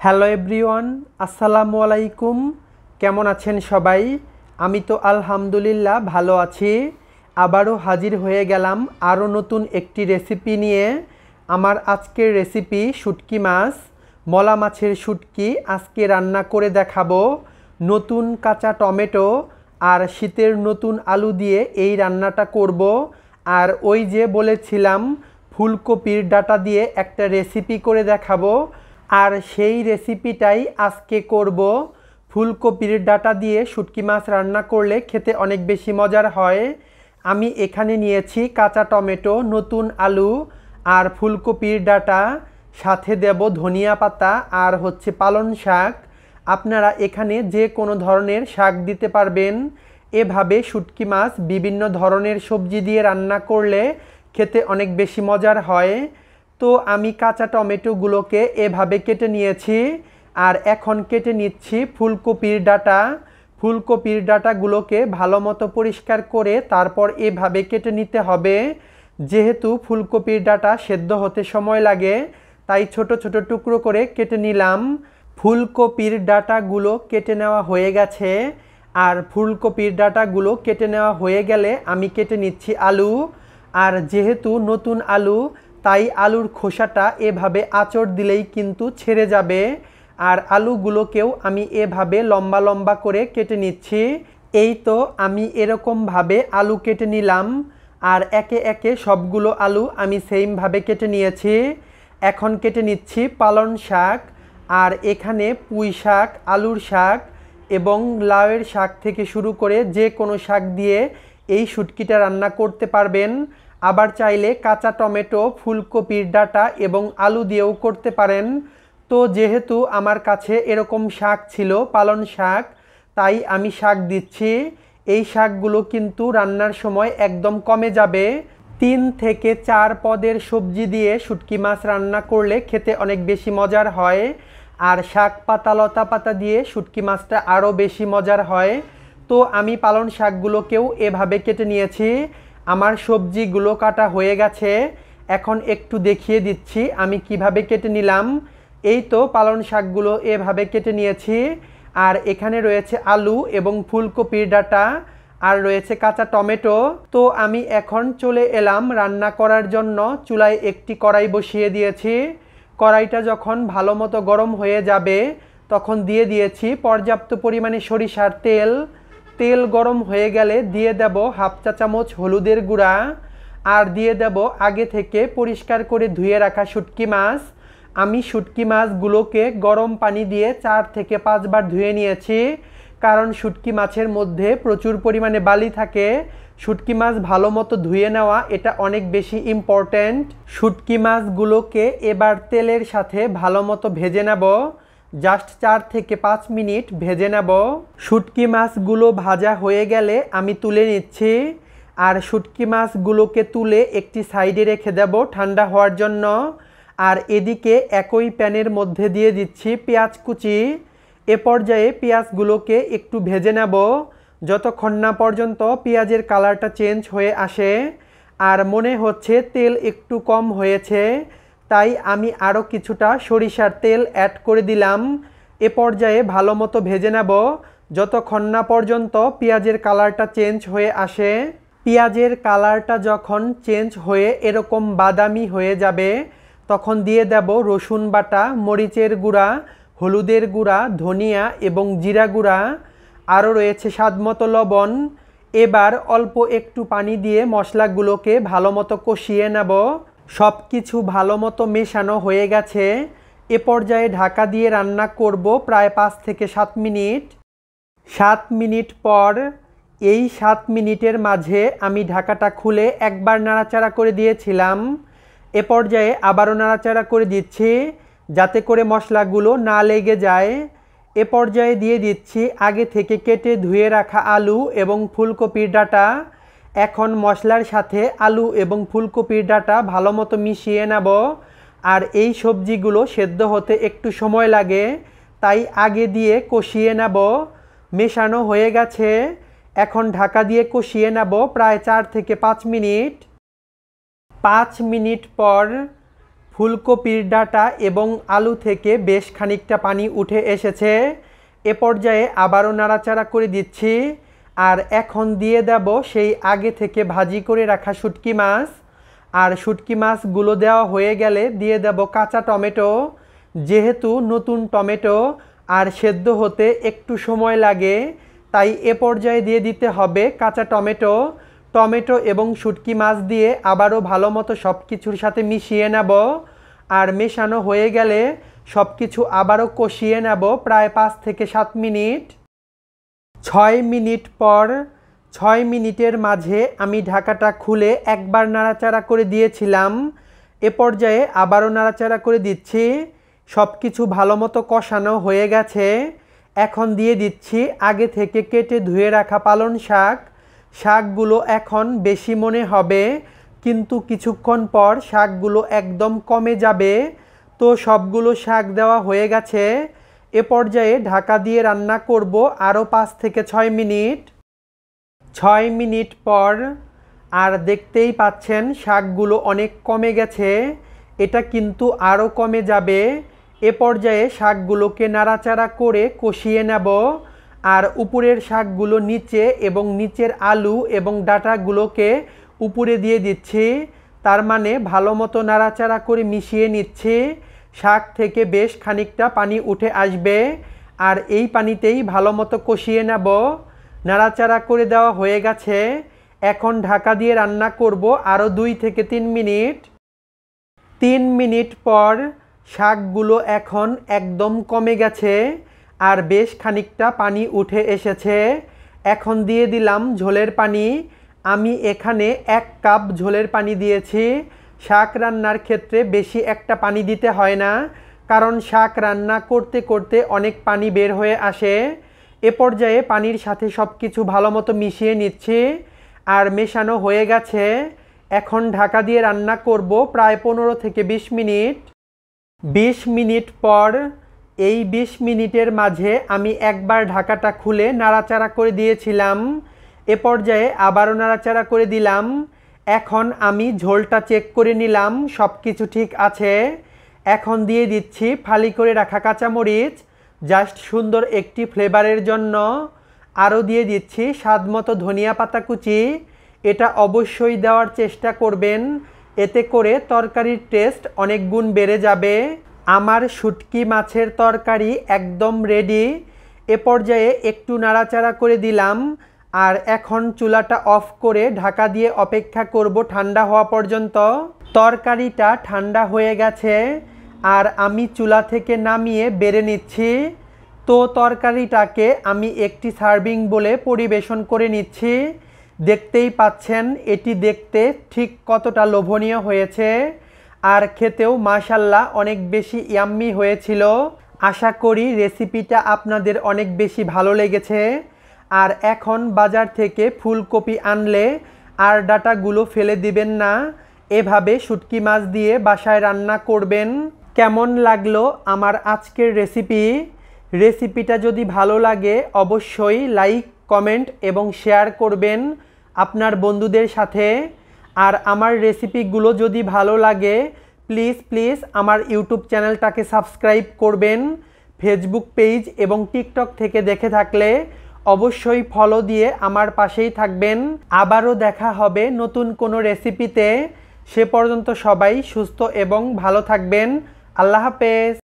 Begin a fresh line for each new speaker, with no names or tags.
Hello everyone, আসসালামু আলাইকুম। কেমন আছেন সবাই? আমি তো আলহামদুলিল্লাহ ভালো আছি। আবারও হাজির হয়ে গেলাম আরও নতুন একটি রেসিপি নিয়ে। আমার আজকের রেসিপি শুটকি মাছ, মলা মাছের শুটকি আজকে রান্না করে দেখাবো। নতুন কাঁচা টমেটো আর শীতের নতুন আলু দিয়ে এই রান্নাটা করব। আর ওই যে বলেছিলাম ফুলকপির ডাঁটা দিয়ে একটা রেসিপি করে দেখাবো, আর সেই রেসিপিটাই আজকে করব। ফুলকপির ডাঁটা দিয়ে শুটকি মাছ রান্না করলে খেতে অনেক বেশি মজার হয়। আমি এখানে নিয়েছি কাঁচা টমেটো, নতুন আলু আর ফুলকপির ডাঁটা, সাথে দেব ধনিয়া পাতা আর পালং শাক। আপনারা এখানে যে কোনো ধরনের শাক দিতে পারবেন। এভাবে শুটকি মাছ বিভিন্ন ধরনের সবজি দিয়ে রান্না করলে খেতে অনেক বেশি মজার হয়। তো আমি কাঁচা টমেটোগুলোকে এভাবে কেটে নিয়েছি, আর এখন কেটে নিচ্ছি ফুলকপির ডাঁটা। ফুলকপির ডাঁটাগুলোকে ভালো মতো পরিষ্কার করে তারপর এভাবে কেটে নিতে হবে। যেহেতু ফুলকপির ডাঁটা সেদ্ধ হতে সময় লাগে, তাই ছোট ছোট টুকরো করে কেটে নিলাম। ফুলকপির ডাঁটাগুলো কেটে নেওয়া হয়ে গেছে, আর ফুলকপির ডাঁটাগুলো কেটে নেওয়া হয়ে গেলে আমি কেটে নিচ্ছি আলু। আর যেহেতু নতুন আলু, তাই আলুর খোসাটা এভাবে আঁচড় দিলেই কিন্তু ছেড়ে যাবে। আর আলুগুলোকেও আমি এভাবে লম্বা লম্বা করে কেটে নিচ্ছি। এই তো আমি এরকমভাবে আলু কেটে নিলাম, আর একে একে সবগুলো আলু আমি সেমভাবে কেটে নিয়েছি। এখন কেটে নিচ্ছি পালং শাক, আর এখানে পুঁই শাক, আলুর শাক এবং লাউয়ের শাক থেকে শুরু করে যে কোনো শাক দিয়ে এই শুটকিটা রান্না করতে পারবেন। আবার চাইলে কাঁচা টমেটো, ফুলকপির ডাঁটা এবং আলু দিয়েও করতে পারেন। তো যেহেতু আমার কাছে এরকম শাক ছিল, পালং শাক, তাই আমি শাক দিচ্ছি। এই শাকগুলো কিন্তু রান্নার সময় একদম কমে যাবে। 3 থেকে 4 পদের সবজি দিয়ে শুটকি মাছ রান্না করলে খেতে অনেক বেশি মজার হয়। আর শাক পাতা, লতা পাতা দিয়ে শুটকি মাছটা আরও বেশি মজার হয়। তো আমি পালং শাকগুলোকেও এভাবে কেটে নিয়েছি। আমার সবজিগুলো কাটা হয়ে গেছে। এখন একটু দেখিয়ে দিচ্ছি আমি কিভাবে কেটে নিলাম। এই তো পালং শাকগুলো এভাবে কেটে নিয়েছি, আর এখানে রয়েছে আলু এবং ফুলকপির ডাঁটা, আর রয়েছে কাঁচা টমেটো। তো আমি এখন চলে এলাম রান্না করার জন্য। চুলায় একটি কড়াই বসিয়ে দিয়েছি। কড়াইটা যখন ভালো মতো গরম হয়ে যাবে, তখন দিয়ে দিয়েছি পর্যাপ্ত পরিমাণে সরিষার তেল। তেল গরম হয়ে গেলে দিয়ে দেব হাফ চা চামচ হলুদের গুঁড়া, আর দিয়ে দেব আগে থেকে পরিষ্কার করে ধুয়ে রাখা শুটকি মাছ। আমি শুটকি মাছগুলোকে গরম পানি দিয়ে 4 থেকে 5 বার ধুয়ে নিয়েছি, কারণ শুটকি মাছের মধ্যে প্রচুর পরিমাণে বালি থাকে। শুটকি মাছ ভালো মতো ধুয়ে নেওয়া এটা অনেক বেশি ইম্পর্ট্যান্ট। শুটকি মাছগুলোকে এবার তেলের সাথে ভালো মতো ভেজে নেব। জাস্ট 4 থেকে 5 মিনিট ভেজে নেব। শুটকি মাছগুলো ভাজা হয়ে গেলে আমি তুলে নিচ্ছি, আর শুটকি মাছগুলোকে তুলে একটি সাইডে রেখে দেব ঠান্ডা হওয়ার জন্য। আর এদিকে একই প্যানের মধ্যে দিয়ে দিচ্ছি পেঁয়াজ কুচি। এ পর্যায়ে পেঁয়াজগুলোকে একটু ভেজে নেব যতক্ষণ না পর্যন্ত পেঁয়াজের কালারটা চেঞ্জ হয়ে আসে। আর মনে হচ্ছে তেল একটু কম হয়েছে, তাই আমি আরও কিছুটা সরিষার তেল অ্যাড করে দিলাম। এ পর্যায়ে ভালো মতো ভেজে নেব যতক্ষণ না পর্যন্ত পেঁয়াজের কালারটা চেঞ্জ হয়ে আসে। পেঁয়াজের কালারটা যখন চেঞ্জ হয়ে এরকম বাদামি হয়ে যাবে, তখন দিয়ে দেব রসুন বাটা, মরিচের গুঁড়া, হলুদের গুঁড়া, ধনিয়া এবং জিরা গুঁড়া, আরও রয়েছে স্বাদমতো লবণ। এবার অল্প একটু পানি দিয়ে মশলাগুলোকে ভালো মতো কষিয়ে নেব। সব কিছু ভালো মতো মেশানো হয়ে গেছে। এ পর্যায়ে ঢাকা দিয়ে রান্না করব প্রায় 5 থেকে 7 মিনিট। 7 মিনিট পর, এই 7 মিনিটের মাঝে আমি ঢাকাটা খুলে একবার নাড়াচাড়া করে দিয়েছিলাম। এ পর্যায়ে আবারও নাড়াচাড়া করে দিচ্ছি যাতে করে মশলাগুলো না লেগে যায়। এ পর্যায়ে দিয়ে দিচ্ছি আগে থেকে কেটে ধুয়ে রাখা আলু এবং ফুলকপির ডাঁটা। এখন মশলার সাথে আলু এবং ফুলকপির ডাঁটা ভালো মতো মিশিয়ে নেব। আর এই সবজিগুলো সেদ্ধ হতে একটু সময় লাগে, তাই আগে দিয়ে কষিয়ে নেব। মেশানো হয়ে গেছে, এখন ঢাকা দিয়ে কষিয়ে নেব প্রায় 4 থেকে 5 মিনিট। 5 মিনিট পর ফুলকপির ডাঁটা এবং আলু থেকে বেশ খানিকটা পানি উঠে এসেছে। এ পর্যায়ে আবারও নাড়াচাড়া করে দিচ্ছি। আর এখন দিয়ে দেব সেই আগে থেকে ভাজি করে রাখা শুটকি মাছ। আর শুটকি মাছগুলো দেওয়া হয়ে গেলে দিয়ে দেব কাঁচা টমেটো। যেহেতু নতুন টমেটো আর সেদ্ধ হতে একটু সময় লাগে, তাই এ পর্যায়ে দিয়ে দিতে হবে কাঁচা টমেটো। টমেটো এবং শুটকি মাছ দিয়ে আবারও ভালো মতো সব কিছুর সাথে মিশিয়ে নেব। আর মেশানো হয়ে গেলে সব কিছু আবারও কষিয়ে নেব প্রায় 5 থেকে 7 মিনিট। 6 মিনিট পর 6 মিনিটের মাঝে আমি ঢাকাটা খুলে একবার নাড়াচাড়া করে দিয়েছিলাম। এ পর্যায়ে আবারও নাড়াচাড়া করে দিচ্ছি। সব কিছু ভালো মতো কষানো হয়ে গেছে। এখন দিয়ে দিচ্ছি আগে থেকে কেটে ধুয়ে রাখা পালং শাক। শাকগুলো এখন বেশি মনে হবে, কিন্তু কিছুক্ষণ পর শাকগুলো একদম কমে যাবে। তো সবগুলো শাক দেওয়া হয়ে গেছে। এ পর্যায়ে ঢাকা দিয়ে রান্না করব আরও 5 থেকে 6 মিনিট। 6 মিনিট পর আর দেখতেই পাচ্ছেন শাকগুলো অনেক কমে গেছে। এটা কিন্তু আরও কমে যাবে। এ পর্যায়ে শাকগুলোকে নাড়াচাড়া করে কষিয়ে নেব। আর উপরের শাকগুলো নিচে এবং নিচের আলু এবং ডাঁটাগুলোকে উপরে দিয়ে দিচ্ছি। তার মানে ভালো মতো নাড়াচাড়া করে মিশিয়ে নিচ্ছি। শাক থেকে বেশ খানিকটা পানি উঠে আসবে। আর এই পানিতেই ভালো মতো কষিয়ে নেব। নাড়াচাড়া করে দেওয়া হয়ে গেছে। এখন ঢাকা দিয়ে রান্না করব আরও 2 থেকে 3 মিনিট। 3 মিনিট পর শাকগুলো এখন একদম কমে গেছে আর বেশ খানিকটা পানি উঠে এসেছে। এখন দিয়ে দিলাম ঝোলের পানি। আমি এখানে 1 কাপ ঝোলের পানি দিয়েছি। শাক রান্নার ক্ষেত্রে বেশি একটা পানি দিতে হয় না, কারণ শাক রান্না করতে করতে অনেক পানি বের হয়ে আসে। এ পর্যায়ে পানির সাথে সব কিছু ভালো মতো মিশিয়ে নিচ্ছি। আর মেশানো হয়ে গেছে। এখন ঢাকা দিয়ে রান্না করব প্রায় 15 থেকে 20 মিনিট। 20 মিনিট পর এই 20 মিনিটের মাঝে আমি একবার ঢাকাটা খুলে নাড়াচাড়া করে দিয়েছিলাম। এ পর্যায়ে আবারও নাড়াচাড়া করে দিলাম। এখন আমি ঝোলটা চেক করে নিলাম, সব কিছু ঠিক আছে। এখন দিয়ে দিচ্ছি ফালি করে রাখা কাঁচামরিচ, জাস্ট সুন্দর একটি ফ্লেভারের জন্য। আরও দিয়ে দিচ্ছি স্বাদমতো ধনিয়া পাতা কুচি। এটা অবশ্যই দেওয়ার চেষ্টা করবেন, এতে করে তরকারির টেস্ট অনেক গুণ বেড়ে যাবে। আমার শুটকি মাছের তরকারি একদম রেডি। এ পর্যায়ে একটু নাড়াচাড়া করে দিলাম। আর এখন চুলাটা অফ করে ঢাকা দিয়ে অপেক্ষা করব ঠান্ডা হওয়া পর্যন্ত। তরকারিটা ঠান্ডা হয়ে গেছে আর আমি চুলা থেকে নামিয়ে বেড়ে নিচ্ছি। তো তরকারিটাকে আমি একটি সার্ভিং বলে পরিবেশন করে নিচ্ছি। দেখতেই পাচ্ছেন এটি দেখতে ঠিক কতটা লোভনীয় হয়েছে, আর খেতেও মাশাআল্লাহ অনেক বেশি ইয়াম্মি হয়েছিল। আশা করি রেসিপিটা আপনাদের অনেক বেশি ভালো লেগেছে। আর এখন বাজার থেকে ফুলকপি আনলে আর ডাঁটাগুলো ফেলে দিবেন না, এভাবে শুটকি মাছ দিয়ে বাসায় রান্না করবেন। কেমন লাগলো আমার আজকের রেসিপিটা যদি ভালো লাগে অবশ্যই লাইক, কমেন্ট এবং শেয়ার করবেন আপনার বন্ধুদের সাথে। আর আমার রেসিপিগুলো যদি ভালো লাগে প্লিজ আমার ইউটিউব চ্যানেলটাকে সাবস্ক্রাইব করবেন। ফেসবুক পেজ এবং টিকটক থেকে দেখে থাকলে অবশ্যই ফলো দিয়ে আমার পাশেই থাকবেন। আবারও দেখা হবে নতুন কোনো রেসিপিতে। সে পর্যন্ত সবাই সুস্থ এবং ভালো থাকবেন। আল্লাহ হাফেজ।